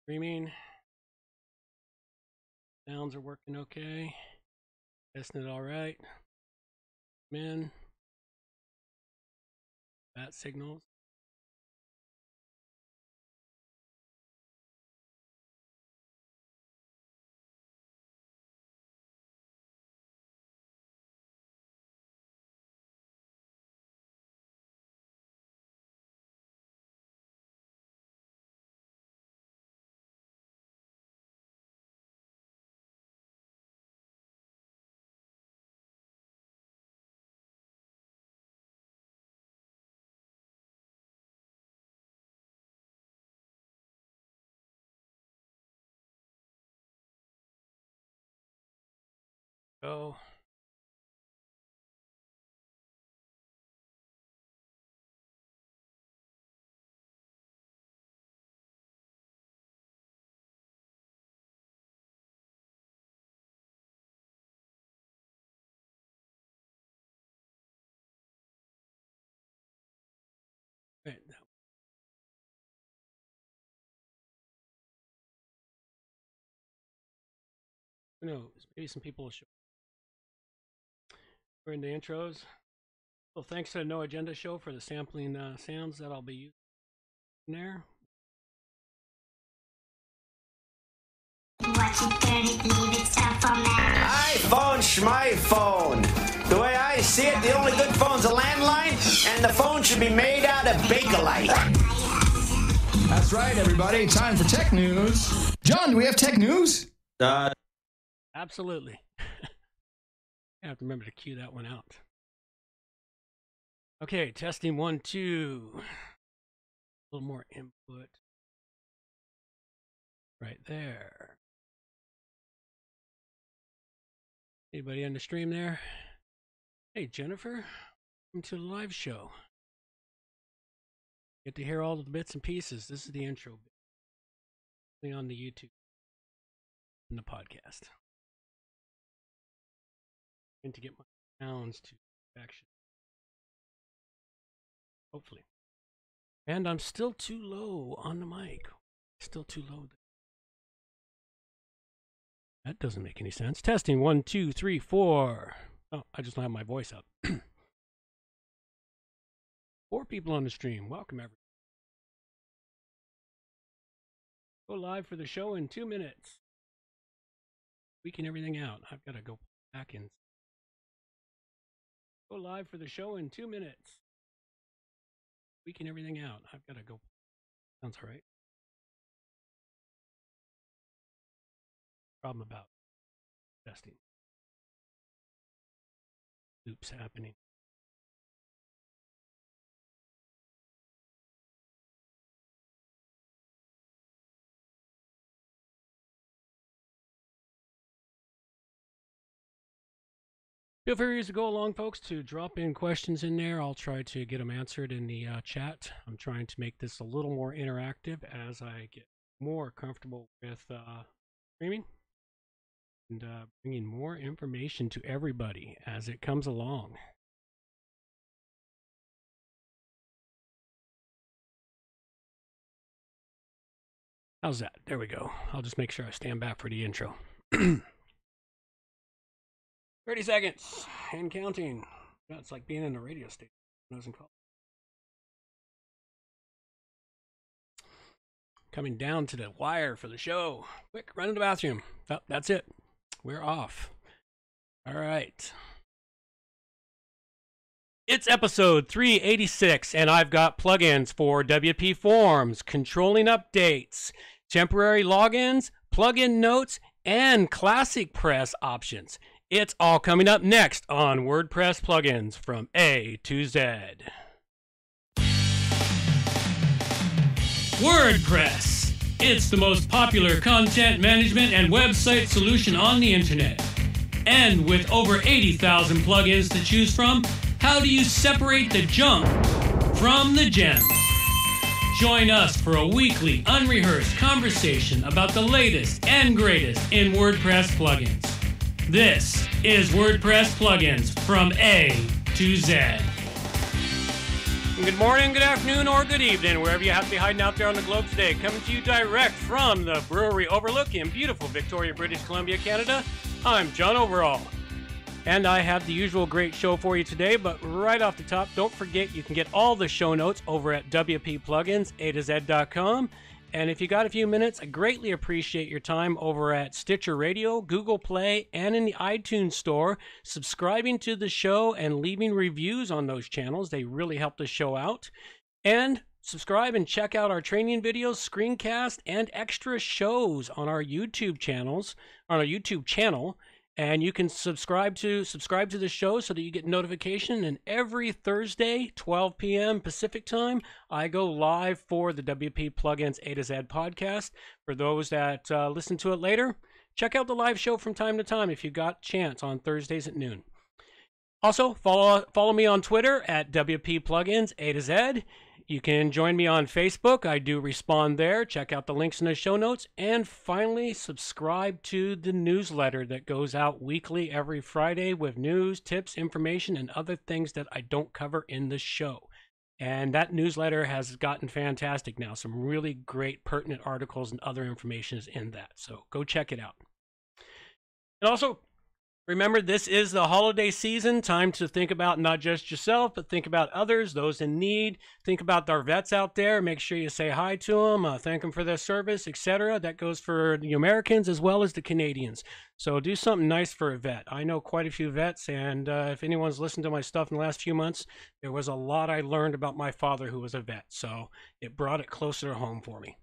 Streaming. Sounds are working okay. Testing it all right. In. Bat signals. Go. Right. Who knows? Maybe some people will show. We're into intros. Well, thanks to No Agenda Show for the sampling sounds that I'll be using there. iPhone, schmyphone. The way I see it, the only good phone's a landline, and the phone should be made out of Bakelite. That's right, everybody. Time for tech news. John, do we have tech news? Absolutely. I have to remember to cue that one out. Okay, testing 1, 2. A little more input. Right there. Anybody on the stream there? Hey, Jennifer. Welcome to the live show. Get to hear all the bits and pieces. This is the intro bit. On the YouTube and the podcast. And to get my sounds to action. Hopefully. And I'm still too low on the mic. Still too low. That doesn't make any sense. Testing 1, 2, 3, 4. Oh, I just don't have my voice up. 4 people on the stream. Welcome, everyone. Go live for the show in 2 minutes. Tweaking everything out. I've got to go back in. Go live for the show in 2 minutes. Tweaking everything out. I've got to go. Sounds all right. Problem about testing. Loops happening. Feel free to go along, folks, to drop in questions in there. I'll try to get them answered in the chat. I'm trying to make this a little more interactive as I get more comfortable with streaming and bringing more information to everybody as it comes along. How's that? There we go. I'll just make sure I stand back for the intro. 30 seconds and counting. Yeah, it's like being in a radio station. Coming down to the wire for the show. Quick, run to the bathroom. Oh, that's it. We're off. All right. It's episode 386, and I've got plugins for WP Forms, controlling updates, temporary logins, plugin notes, and classic press options. It's all coming up next on WordPress plugins from A to Z. WordPress. It's the most popular content management and website solution on the internet. And with over 80,000 plugins to choose from, how do you separate the junk from the gems? Join us for a weekly, unrehearsed conversation about the latest and greatest in WordPress plugins. This is WordPress plugins from A to Z. Good morning, good afternoon, or good evening, wherever you have to be hiding out there on the globe today. Coming to you direct from the Brewery Overlook in beautiful Victoria, British Columbia, Canada. I'm John Overall. And I have the usual great show for you today, but right off the top, don't forget you can get all the show notes over at wppluginsa2z.com. And if you got a few minutes, I greatly appreciate your time over at Stitcher Radio, Google Play, and in the iTunes Store, subscribing to the show and leaving reviews on those channels. They really help the show out. And subscribe and check out our training videos, screencast, and extra shows on our YouTube channels, on our YouTube channel. And you can subscribe to the show so that you get notification. And every Thursday, 12 p.m. Pacific time, I go live for the WP Plugins A to Z podcast. For those that listen to it later, check out the live show from time to time if you got a chance on Thursdays at noon. Also, follow me on Twitter at WP Plugins A to Z. You can join me on Facebook. I do respond there. Check out the links in the show notes. And finally, subscribe to the newsletter that goes out weekly every Friday with news, tips, information, and other things that I don't cover in the show. And that newsletter has gotten fantastic now. Some really great pertinent articles and other information is in that. So go check it out. And also, remember, this is the holiday season. Time to think about not just yourself, but think about others, those in need. Think about our vets out there. Make sure you say hi to them, thank them for their service, etc. That goes for the Americans as well as the Canadians. So do something nice for a vet. I know quite a few vets, and if anyone's listened to my stuff in the last few months, there was a lot I learned about my father who was a vet. So it brought it closer to home for me.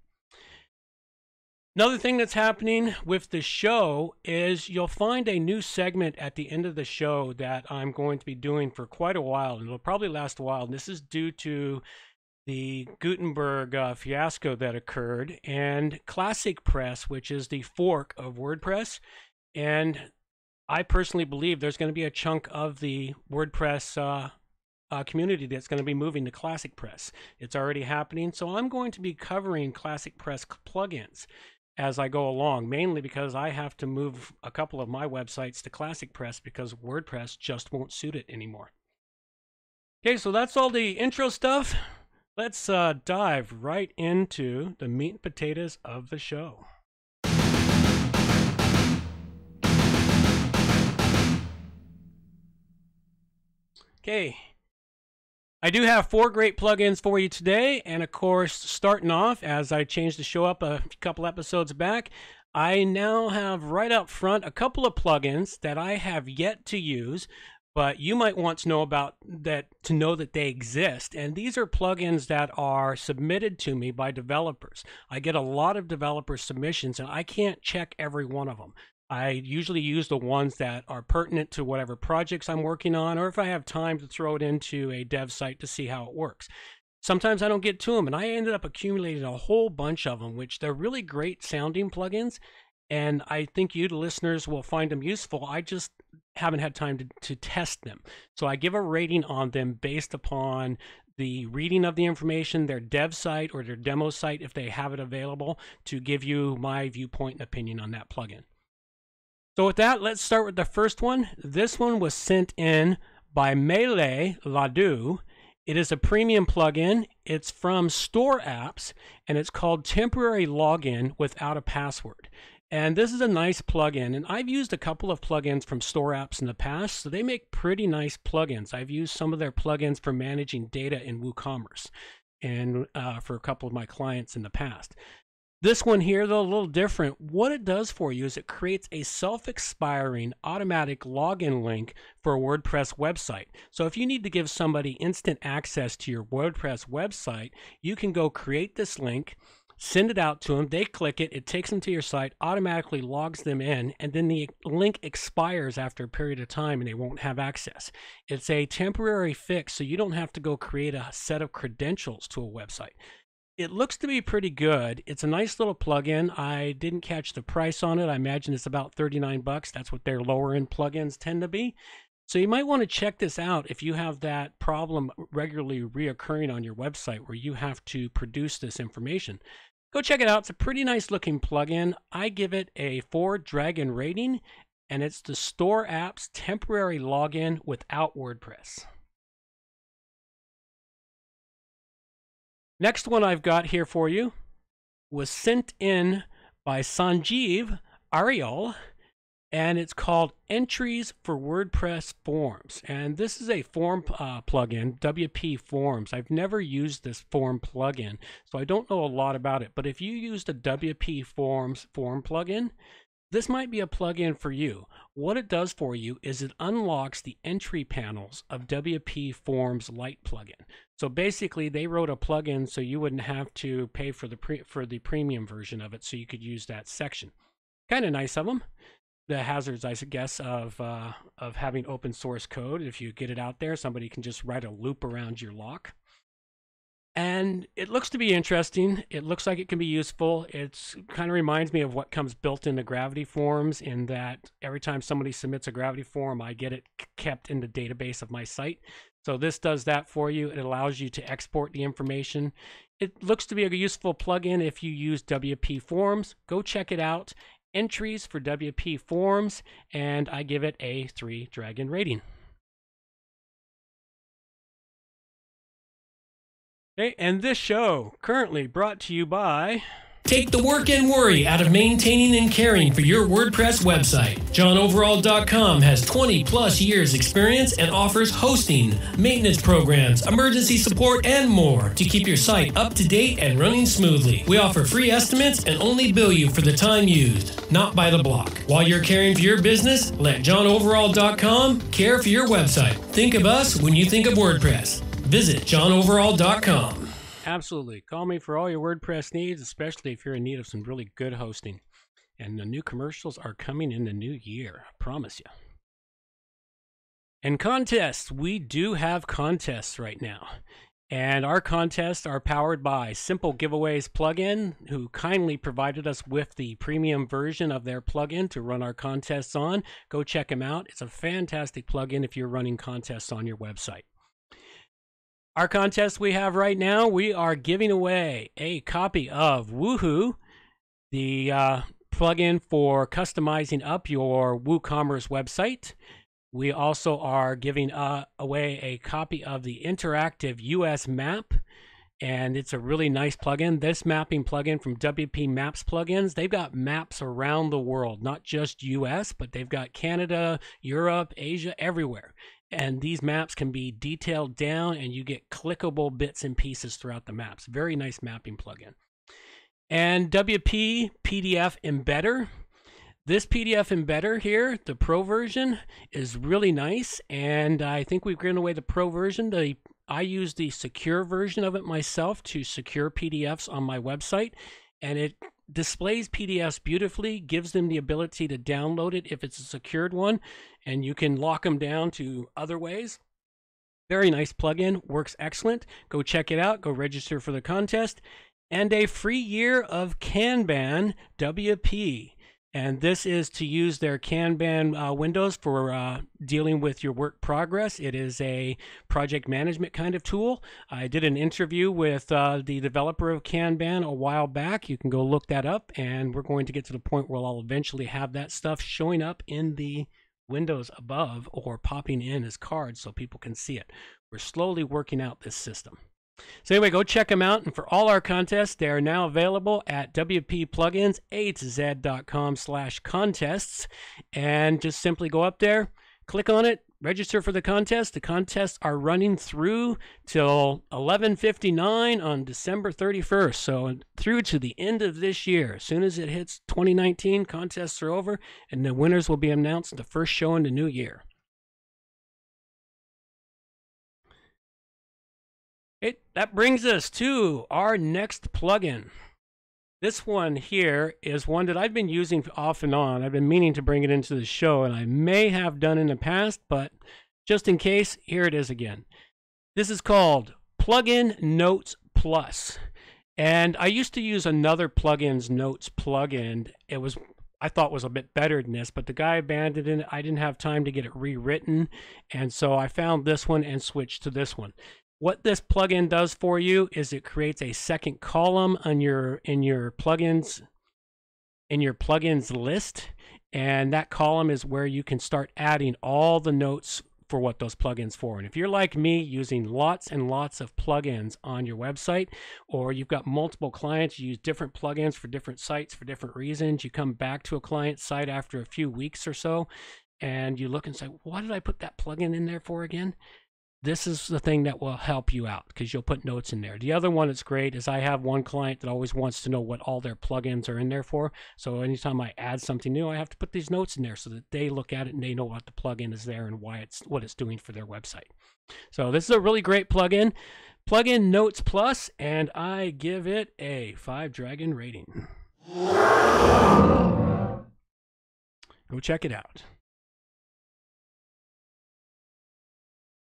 Another thing that's happening with the show is you'll find a new segment at the end of the show that I'm going to be doing for quite a while, and it'll probably last a while. And this is due to the Gutenberg fiasco that occurred, and Classic Press, which is the fork of WordPress. And I personally believe there's going to be a chunk of the WordPress community that's going to be moving to Classic Press. It's already happening, so I'm going to be covering Classic Press plugins as I go along, mainly because I have to move a couple of my websites to Classic Press because WordPress just won't suit it anymore. Okay, so that's all the intro stuff. Let's dive right into the meat and potatoes of the show. Okay. I do have 4 great plugins for you today, and of course, starting off, as I changed the show up a couple episodes back, I now have right up front a couple of plugins that I have yet to use, but you might want to know about that to know that they exist. And these are plugins that are submitted to me by developers. I get a lot of developer submissions, and I can't check every one of them. I usually use the ones that are pertinent to whatever projects I'm working on, or if I have time to throw it into a dev site to see how it works. Sometimes I don't get to them, and I ended up accumulating a whole bunch of them, which they're really great sounding plugins, and I think you, the listeners, will find them useful. I just haven't had time to test them. So I give a rating on them based upon the reading of the information, their dev site or their demo site, if they have it available, to give you my viewpoint and opinion on that plugin. So with that, let's start with the first one. This one was sent in by Melee Ladu. It is a premium plugin. It's from Store Apps, and it's called Temporary Login Without a Password. And this is a nice plugin, and I've used a couple of plugins from Store Apps in the past, so they make pretty nice plugins. I've used some of their plugins for managing data in WooCommerce and for a couple of my clients in the past. This one here, though, a little different. What it does for you is it creates a self-expiring automatic login link for a WordPress website. So if you need to give somebody instant access to your WordPress website, you can go create this link, send it out to them, they click it, it takes them to your site, automatically logs them in, and then the link expires after a period of time and they won't have access. It's a temporary fix, so you don't have to go create a set of credentials to a website. It looks to be pretty good. It's a nice little plugin. I didn't catch the price on it. I imagine it's about $39. That's what their lower end plugins tend to be. So you might want to check this out if you have that problem regularly reoccurring on your website where you have to produce this information. Go check it out. It's a pretty nice looking plugin. I give it a 4 dragon rating, and it's the Store Apps Temporary Login Without WordPress. Next one I've got here for you was sent in by Sanjeev Ariel, and it's called Entries for WordPress Forms. And this is a form plugin, WP Forms. I've never used this form plugin, so I don't know a lot about it. But if you used a WP Forms form plugin, this might be a plugin for you. What it does for you is it unlocks the entry panels of WP Forms Lite plugin. So basically, they wrote a plugin so you wouldn't have to pay for the premium version of it, so you could use that section. Kind of nice of them. The hazards, I guess, of having open source code. If you get it out there, somebody can just write a loop around your lock. And it looks to be interesting. It looks like it can be useful. It's kind of reminds me of what comes built into Gravity Forms, in that every time somebody submits a Gravity form, I get it kept in the database of my site. So this does that for you. It allows you to export the information. It looks to be a useful plugin if you use WP Forms. Go check it out. Entries for WP Forms, and I give it a 3 dragon rating. Okay, and this show currently brought to you by... Take the work and worry out of maintaining and caring for your WordPress website. JohnOverall.com has 20+ years experience and offers hosting, maintenance programs, emergency support, and more to keep your site up to date and running smoothly. We offer free estimates and only bill you for the time used, not by the block. While you're caring for your business, let JohnOverall.com care for your website. Think of us when you think of WordPress. Visit JohnOverall.com. Absolutely. Call me for all your WordPress needs, especially if you're in need of some really good hosting. And the new commercials are coming in the new year, I promise you. And contests. We do have contests right now. And our contests are powered by Simple Giveaways plugin, who kindly provided us with the premium version of their plugin to run our contests on. Go check them out. It's a fantastic plugin if you're running contests on your website. Our contest we have right now, we are giving away a copy of Woohoo, the plugin for customizing up your WooCommerce website. We also are giving away a copy of the interactive US map, and it's a really nice plugin. This mapping plugin from WP Maps plugins, they've got maps around the world, not just US, but they've got Canada, Europe, Asia, everywhere. And these maps can be detailed down, and you get clickable bits and pieces throughout the maps. Very nice mapping plugin. And WP PDF Embedder. This PDF Embedder here, the Pro version, is really nice. And I think we've given away the Pro version. I use the secure version of it myself to secure PDFs on my website. And it displays PDFs beautifully, gives them the ability to download it if it's a secured one, and you can lock them down to other ways. Very nice plugin, works excellent. Go check it out, go register for the contest, and a free year of Kanban WP. And this is to use their Kanban windows for dealing with your work progress. It is a project management kind of tool. I did an interview with the developer of Kanban a while back. You can go look that up, and we're going to get to the point where I'll eventually have that stuff showing up in the windows above or popping in as cards so people can see it. We're slowly working out this system. So anyway, go check them out. And for all our contests, they are now available at wpplugins.com/contests. And just simply go up there, click on it, register for the contest. The contests are running through till 11:59 on December 31st. So through to the end of this year. As soon as it hits 2019, contests are over, and the winners will be announced the first show in the new year. That brings us to our next plugin. This one here is one that I've been using off and on. I've been meaning to bring it into the show, and I may have done in the past, but just in case, here it is again. This is called Plugin Notes Plus. And I used to use another Plugins Notes plugin. I thought was a bit better than this, but the guy abandoned it. I didn't have time to get it rewritten, and so I found this one and switched to this one. What this plugin does for you is it creates a second column on in your plugins list, and that column is where you can start adding all the notes for what those plugins for. And if you're like me, using lots and lots of plugins on your website, or you've got multiple clients, you use different plugins for different sites for different reasons, you come back to a client site after a few weeks or so, and you look and say, why did I put that plugin in there for again? This is the thing that will help you out, because you'll put notes in there. The other one that's great is I have one client that always wants to know what all their plugins are in there for. So anytime I add something new, I have to put these notes in there so that they look at it and they know what the plugin is there and what it's doing for their website. So this is a really great plugin, Plugin Notes Plus, and I give it a 5-dragon rating. Go check it out.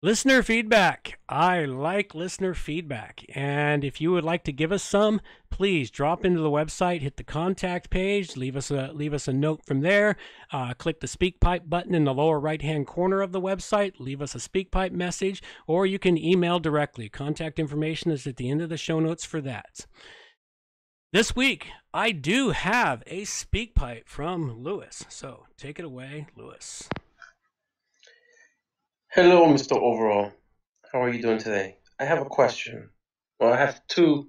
Listener feedback. I like listener feedback. And if you would like to give us some, please drop into the website, hit the contact page, leave us a note from there. Click the SpeakPipe button in the lower right-hand corner of the website, leave us a SpeakPipe message, or you can email directly. Contact information is at the end of the show notes for that. This week, I do have a SpeakPipe from Lewis. So take it away, Lewis. Hello, Mr. Overall. How are you doing today? I have a question. Well, I have 2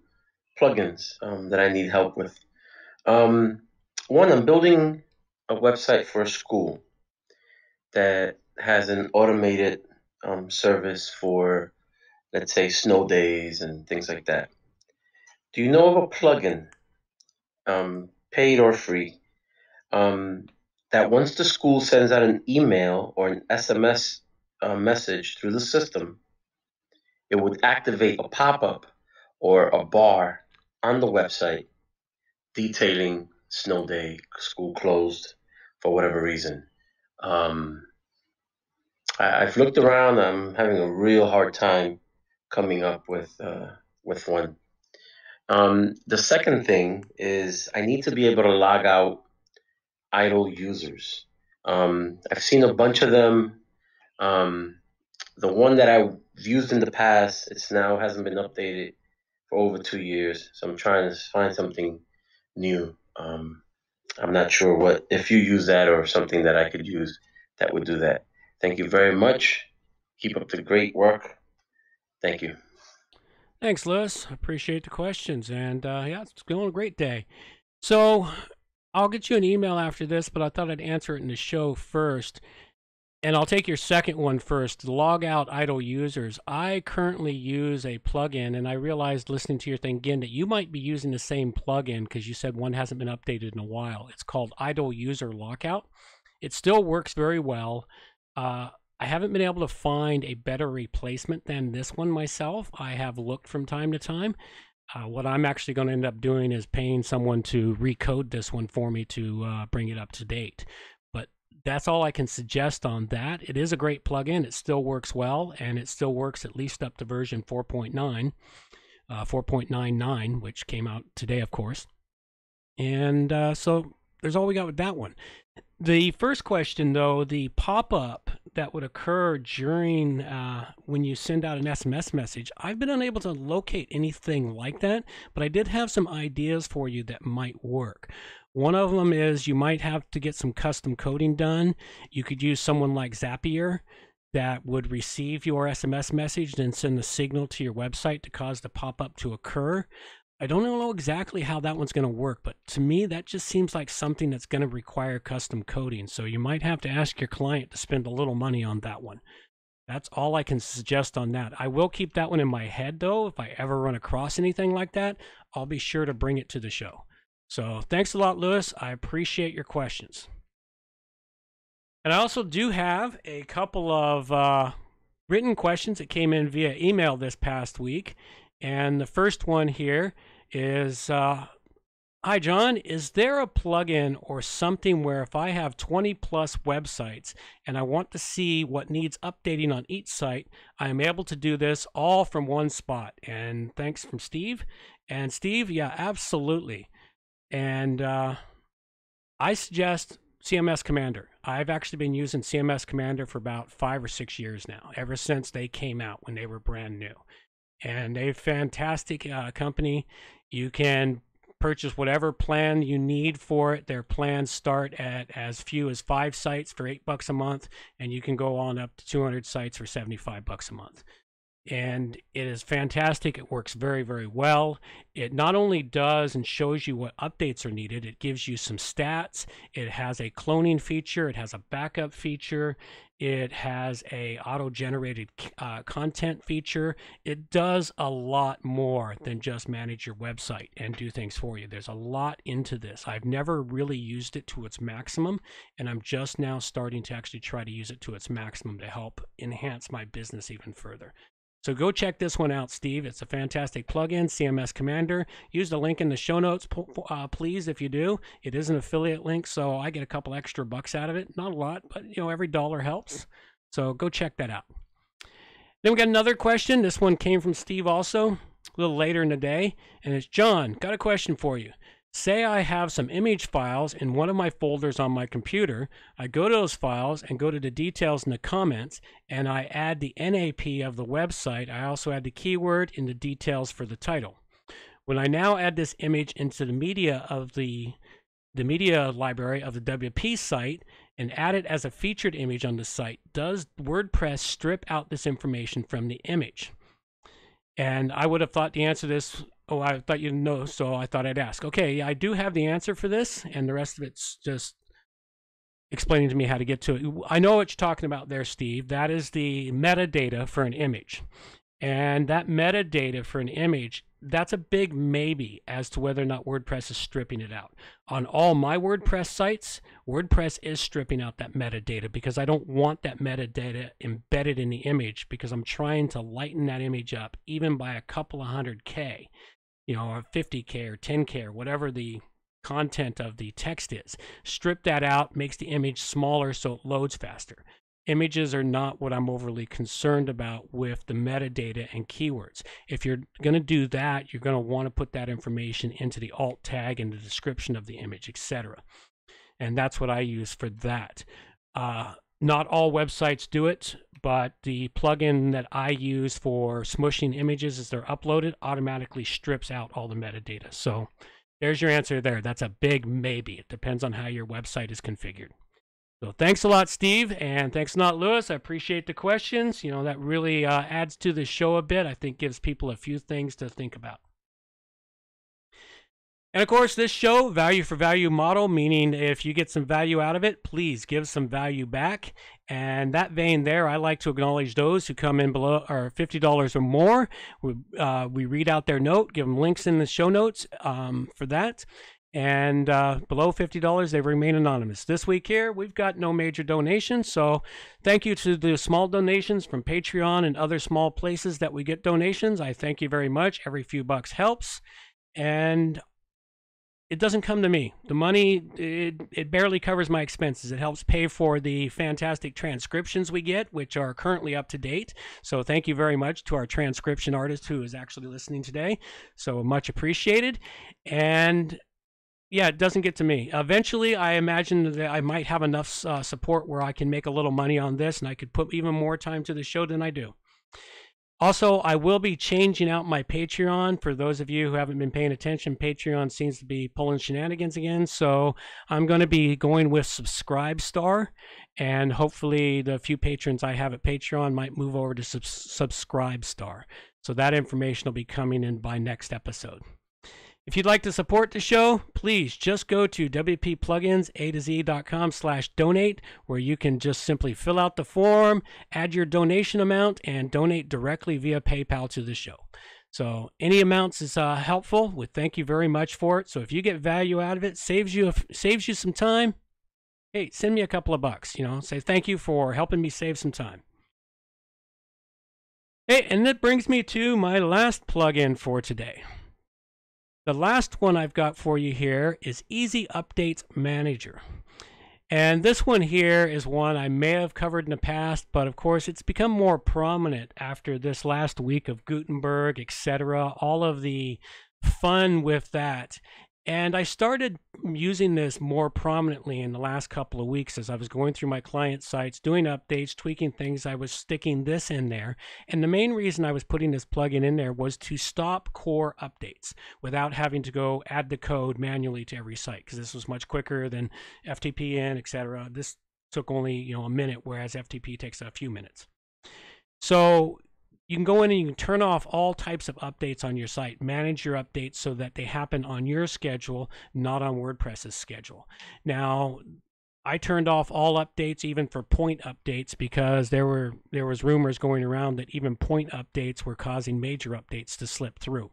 plugins that I need help with. One, I'm building a website for a school that has an automated service for, let's say, snow days and things like that. Do you know of a plugin, paid or free, that once the school sends out an email or an SMS message through the system, it would activate a pop-up or a bar on the website detailing snow day, school closed for whatever reason? I've looked around. I'm having a real hard time coming up with one. The second thing is I need to be able to log out idle users. I've seen a bunch of them. The one that I've used in the past, it's now hasn't been updated for over 2 years. So I'm trying to find something new. I'm not sure if you use that or something that I could use that would do that. Thank you very much. Keep up the great work. Thank you. Thanks, Lewis. I appreciate the questions. And yeah, it's going a great day. So I'll get you an email after this, but I thought I'd answer it in the show first. And I'll take your second one first, log out idle users. I currently use a plugin, and I realized listening to your thing again that you might be using the same plugin because you said one hasn't been updated in a while. It's called Idle User Lockout. It still works very well. I haven't been able to find a better replacement than this one myself. I have looked from time to time. What I'm actually going to end up doing is paying someone to recode this one for me to bring it up to date. That's all I can suggest on that. It is a great plugin. It still works well, and it still works at least up to version 4.9, 4.99, which came out today, of course. And so there's all we got with that one. The first question, though, the pop-up that would occur during when you send out an SMS message, I've been unable to locate anything like that, but I did have some ideas for you that might work. One of them is you might have to get some custom coding done. You could use someone like Zapier that would receive your SMS message and send the signal to your website to cause the pop-up to occur. I don't know exactly how that one's going to work, but to me, that just seems like something that's going to require custom coding. So you might have to ask your client to spend a little money on that one. That's all I can suggest on that. I will keep that one in my head, though. If I ever run across anything like that, I'll be sure to bring it to the show. So thanks a lot, Lewis. I appreciate your questions. And I also do have a couple of written questions that came in via email this past week. And the first one here is, hi, John. Is there a plugin or something where if I have 20 plus websites and I want to see what needs updating on each site, I am able to do this all from one spot? And thanks from Steve. And Steve, yeah, absolutely. And I suggest CMS Commander. I've actually been using CMS Commander for about 5 or 6 years now, ever since they came out when they were brand new. And they're a fantastic company. You can purchase whatever plan you need for it. Their plans start at as few as 5 sites for $8 a month, and you can go on up to 200 sites for $75 a month. And it is fantastic. It works very, very well. It not only does and shows you what updates are needed, it gives you some stats. It has a cloning feature. It has a backup feature. It has a auto-generated content feature. It does a lot more than just manage your website and do things for you. There's a lot into this. I've never really used it to its maximum, and I'm just now starting to actually try to use it to its maximum to help enhance my business even further. So go check this one out, Steve. It's a fantastic plugin, CMS Commander. Use the link in the show notes, please, if you do. It is an affiliate link, so I get a couple extra bucks out of it. Not a lot, but every dollar helps. So go check that out. Then we got another question. This one came from Steve also, a little later in the day. And it's, John, got a question for you. Say I have some image files in one of my folders on my computer. I go to those files and go to the details in the comments, and I add the NAP of the website. I also add the keyword in the details for the title. When I now add this image into the media of the media library of the WP site and add it as a featured image on the site, does WordPress strip out this information from the image? And I would have thought the answer to this, oh, I thought you'd know, so I thought I'd ask. Okay, I do have the answer for this, and the rest of it's just explaining to me how to get to it. I know what you're talking about there, Steve. That is the metadata for an image. And that metadata for an image, that's a big maybe as to whether or not WordPress is stripping it out. On all my WordPress sites, WordPress is stripping out that metadata because I don't want that metadata embedded in the image, because I'm trying to lighten that image up even by a couple of 100K, or 50K or 10K or whatever the content of the text is. Strip that out, makes the image smaller so it loads faster. Images are not what I'm overly concerned about with the metadata and keywords. If you're going to do that, you're going to want to put that information into the alt tag and the description of the image, etc. And that's what I use for that. Not all websites do it, but the plugin that I use for smushing images as they're uploaded automatically strips out all the metadata. So there's your answer there. That's a big maybe. It depends on how your website is configured. So thanks a lot, Steve, and thanks a lot, Lewis. I appreciate the questions. That really adds to the show a bit. I think gives people a few things to think about. And of course, this show, value for value model, meaning if you get some value out of it, please give some value back. And that vein there, I like to acknowledge those who come in below or $50 or more. We read out their note, give them links in the show notes for that. And below $50, they remain anonymous. This week here, we've got no major donations. So thank you to the small donations from Patreon and other small places that we get donations. I thank you very much. Every few bucks helps. And it doesn't come to me. The money, it barely covers my expenses. It helps pay for the fantastic transcriptions we get, which are currently up to date. So thank you very much to our transcription artist who is actually listening today. So much appreciated. And yeah, it doesn't get to me. Eventually, I imagine that I might have enough support where I can make a little money on this, and I could put even more time to the show than I do. Also, I will be changing out my Patreon. For those of you who haven't been paying attention, Patreon seems to be pulling shenanigans again. So I'm going to be going with Subscribestar, and hopefully the few patrons I have at Patreon might move over to Subscribestar. So that information will be coming in by next episode. If you'd like to support the show, please just go to wpplugins.com/donate, where you can just simply fill out the form, add your donation amount, and donate directly via PayPal to the show. So any amounts is helpful. We thank you very much for it. So if you get value out of it, saves you some time, hey, send me a couple of bucks. Say thank you for helping me save some time. Hey, and that brings me to my last plugin for today. The last one I've got for you here is Easy Updates Manager. And this one here is one I may have covered in the past, but of course it's become more prominent after this last week of Gutenberg, etc. All of the fun with that. And I started using this more prominently in the last couple of weeks as I was going through my client sites, doing updates, tweaking things. I was sticking this in there. And the main reason I was putting this plugin in there was to stop core updates without having to go add the code manually to every site, because this was much quicker than FTP in, etc. This took only a minute, whereas FTP takes a few minutes. So you can go in and you can turn off all types of updates on your site, manage your updates so that they happen on your schedule, not on WordPress's schedule. Now, I turned off all updates, even for point updates, because there was rumors going around that even point updates were causing major updates to slip through.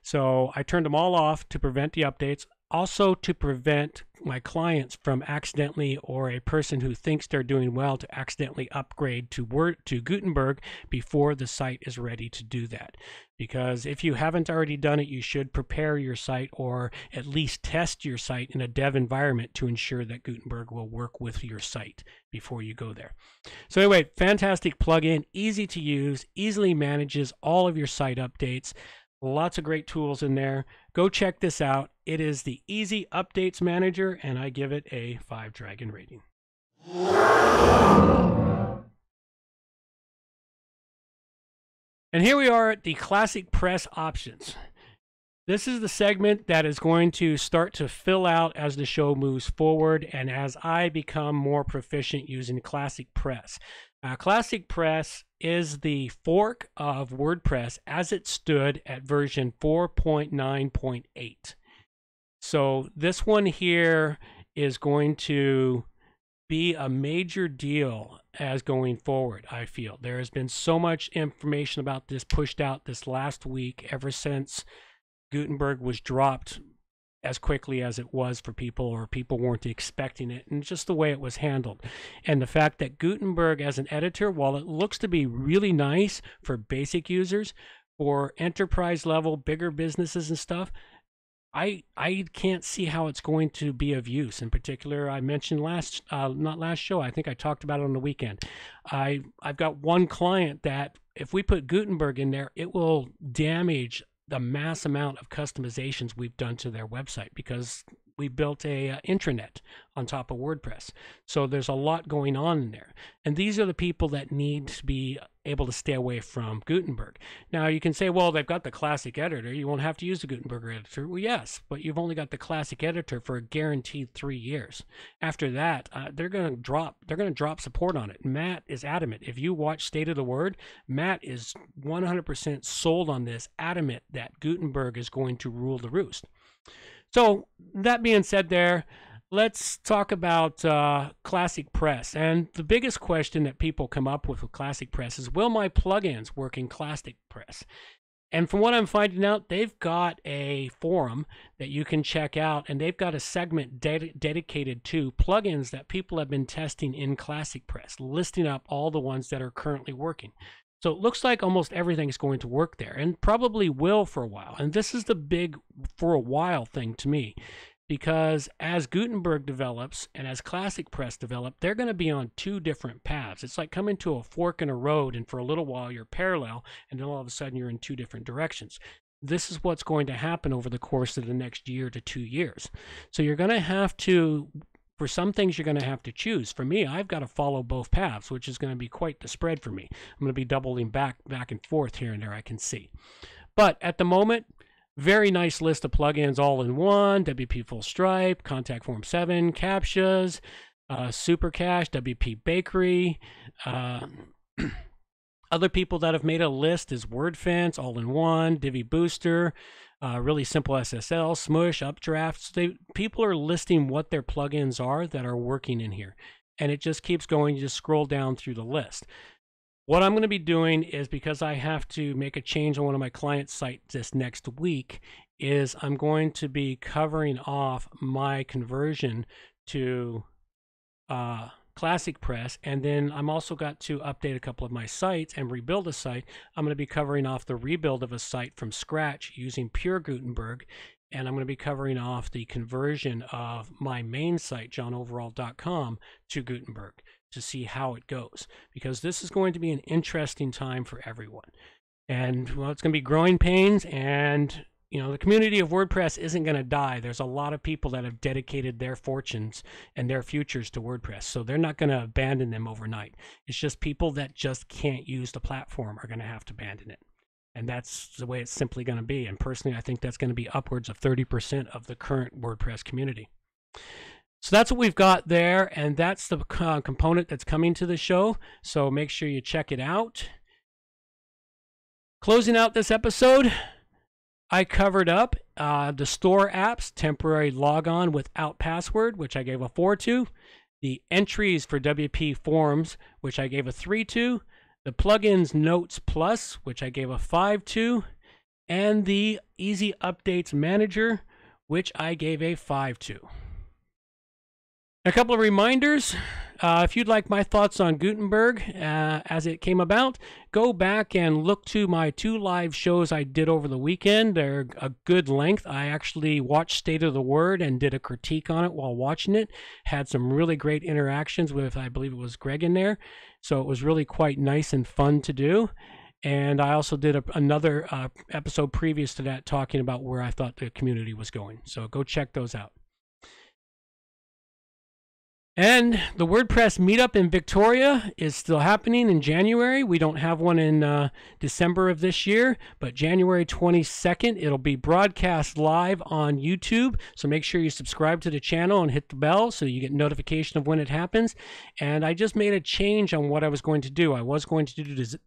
So I turned them all off to prevent the updates. Also to prevent my clients from accidentally, or a person who thinks they're doing well, to accidentally upgrade to Gutenberg before the site is ready to do that. Because if you haven't already done it, you should prepare your site, or at least test your site in a dev environment to ensure that Gutenberg will work with your site before you go there. So anyway, fantastic plugin, easy to use, easily manages all of your site updates. Lots of great tools in there. Go check this out. It is the Easy Updates Manager, and I give it a 5-dragon rating. And here we are at the Classic Press options. This is the segment that is going to start to fill out as the show moves forward and as I become more proficient using Classic Press. Classic Press is the fork of WordPress as it stood at version 4.9.8. So this one here is going to be a major deal as going forward, I feel. There has been so much information about this pushed out this last week, ever since Gutenberg was dropped as quickly as it was for people, or people weren't expecting it, and just the way it was handled. And the fact that Gutenberg as an editor, while it looks to be really nice for basic users, for enterprise level, bigger businesses and stuff, I can't see how it's going to be of use. In particular, I mentioned not last show, I think I talked about it on the weekend. I've got one client that if we put Gutenberg in there, it will damage the mass amount of customizations we've done to their website, because we built a intranet on top of WordPress. So there's a lot going on in there. And these are the people that need to be able to stay away from Gutenberg. Now you can say, well, they've got the classic editor, you won't have to use the Gutenberg editor. Well, yes, but you've only got the classic editor for a guaranteed 3 years. After that, they're going to drop support on it. Matt is adamant. If you watch State of the Word, Matt is 100% sold on this, adamant that Gutenberg is going to rule the roost. So that being said there, let's talk about Classic Press. And the biggest question that people come up with Classic Press is, will my plugins work in Classic Press? And from what I'm finding out, they've got a forum that you can check out, and they've got a segment dedicated to plugins that people have been testing in Classic Press, listing up all the ones that are currently working. So it looks like almost everything is going to work there, and probably will for a while. And this is the big for a while thing to me, because as Gutenberg develops and as Classic Press develop, they're going to be on two different paths. It's like coming to a fork in a road, and for a little while you're parallel, and then all of a sudden you're in two different directions. This is what's going to happen over the course of the next year to 2 years. So you're going to have to, for some things, you're going to have to choose. For me, I've got to follow both paths, which is going to be quite the spread for me. I'm going to be doubling back and forth here and there, I can see. But at the moment, very nice list of plugins all in one: WP Full Stripe, Contact Form 7, CAPTCHAs, Super Cache, WP Bakery. Other people that have made a list is WordFence, all in one, Divi Booster, really simple SSL, Smush, Updrafts. People are listing what their plugins are that are working in here. And it just keeps going. You just scroll down through the list. What I'm going to be doing is, because I have to make a change on one of my client sites this next week, is I'm going to be covering off my conversion to Classic Press, and then I'm also got to update a couple of my sites and rebuild a site. I'm going to be covering off the rebuild of a site from scratch using pure Gutenberg, and I'm going to be covering off the conversion of my main site, johnoverall.com, to Gutenberg, to see how it goes, because this is going to be an interesting time for everyone. And well, it's going to be growing pains, and the community of WordPress isn't going to die. There's a lot of people that have dedicated their fortunes and their futures to WordPress, so they're not going to abandon them overnight. It's just people that just can't use the platform are going to have to abandon it. And that's the way it's simply going to be. And personally, I think that's going to be upwards of 30% of the current WordPress community. So that's what we've got there, and that's the component that's coming to the show. So make sure you check it out. Closing out this episode, I covered up the store apps, temporary logon without password, which I gave a 4 to. The entries for WP Forms, which I gave a 3 to. The plugins Notes Plus, which I gave a 5 to. And the Easy Updates Manager, which I gave a 5 to. A couple of reminders. If you'd like my thoughts on Gutenberg as it came about, go back and look to my 2 live shows I did over the weekend. They're a good length. I actually watched State of the Word and did a critique on it while watching it. Had some really great interactions with, I believe it was Greg in there. So it was really quite nice and fun to do. And I also did another episode previous to that talking about where I thought the community was going. So go check those out. And the WordPress meetup in Victoria is still happening in January. We don't have one in December of this year, but January 22nd, it'll be broadcast live on YouTube. So make sure you subscribe to the channel and hit the bell so you get notification of when it happens. And I just made a change on what I was going to do. I was going to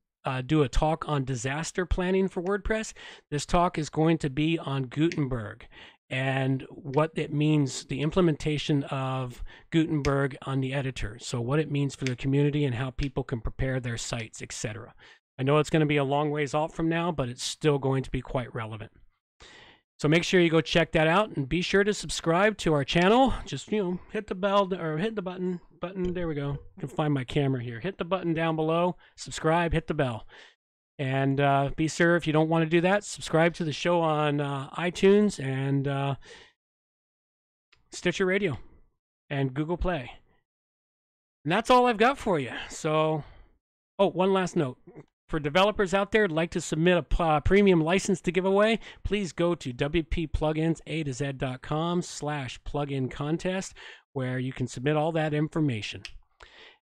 do a talk on disaster planning for WordPress. This talk is going to be on Gutenberg and what it means, the implementation of Gutenberg on the editor. So what it means for the community and how people can prepare their sites, etc. I know it's going to be a long ways off from now, but it's still going to be quite relevant. So make sure you go check that out and be sure to subscribe to our channel. Just, hit the bell or hit the button. There we go. You can find my camera here. Hit the button down below, subscribe, hit the bell. And be sure, if you don't want to do that, subscribe to the show on iTunes and Stitcher Radio and Google Play. And that's all I've got for you. So, one last note. For developers out there who'd like to submit a premium license to give away, please go to wppluginsa2z.com/plugin contest, where you can submit all that information.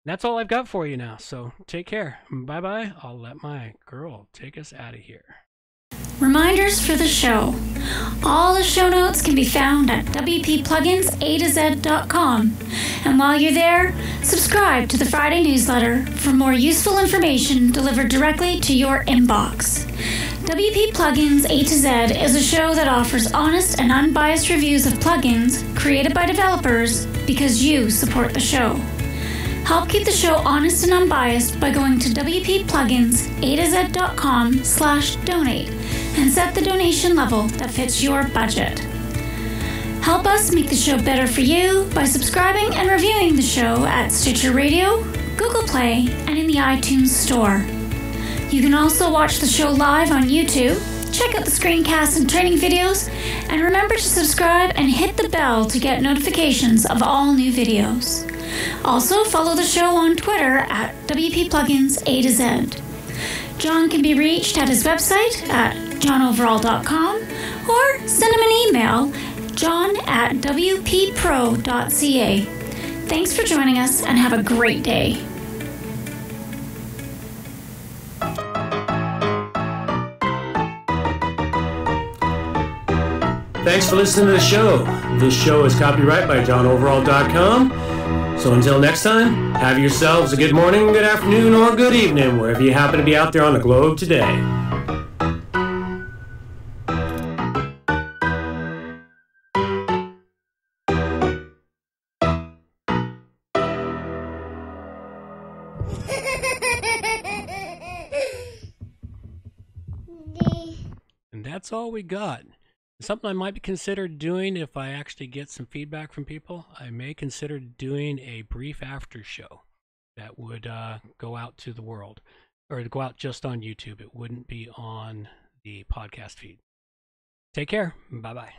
That's all I've got for you now, so take care. Bye-bye. I'll let my girl take us out of here. Reminders for the show. All the show notes can be found at wppluginsa2z.com. And while you're there, subscribe to the Friday newsletter for more useful information delivered directly to your inbox. WP Plugins A to Z is a show that offers honest and unbiased reviews of plugins created by developers because you support the show. Help keep the show honest and unbiased by going to wppluginsa2z.com/donate and set the donation level that fits your budget. Help us make the show better for you by subscribing and reviewing the show at Stitcher Radio, Google Play, and in the iTunes Store. You can also watch the show live on YouTube, check out the screencasts and training videos, and remember to subscribe and hit the bell to get notifications of all new videos. Also, follow the show on Twitter at WPPluginsA2Z. John can be reached at his website at johnoverall.com or send him an email, john@wppro.ca. Thanks for joining us and have a great day. Thanks for listening to the show. This show is copyright by johnoverall.com. So until next time, have yourselves a good morning, good afternoon, or good evening, wherever you happen to be out there on the globe today. And that's all we got. Something I might consider doing if I actually get some feedback from people. I may consider doing a brief after show that would go out to the world, or go out just on YouTube. It wouldn't be on the podcast feed. Take care. Bye-bye.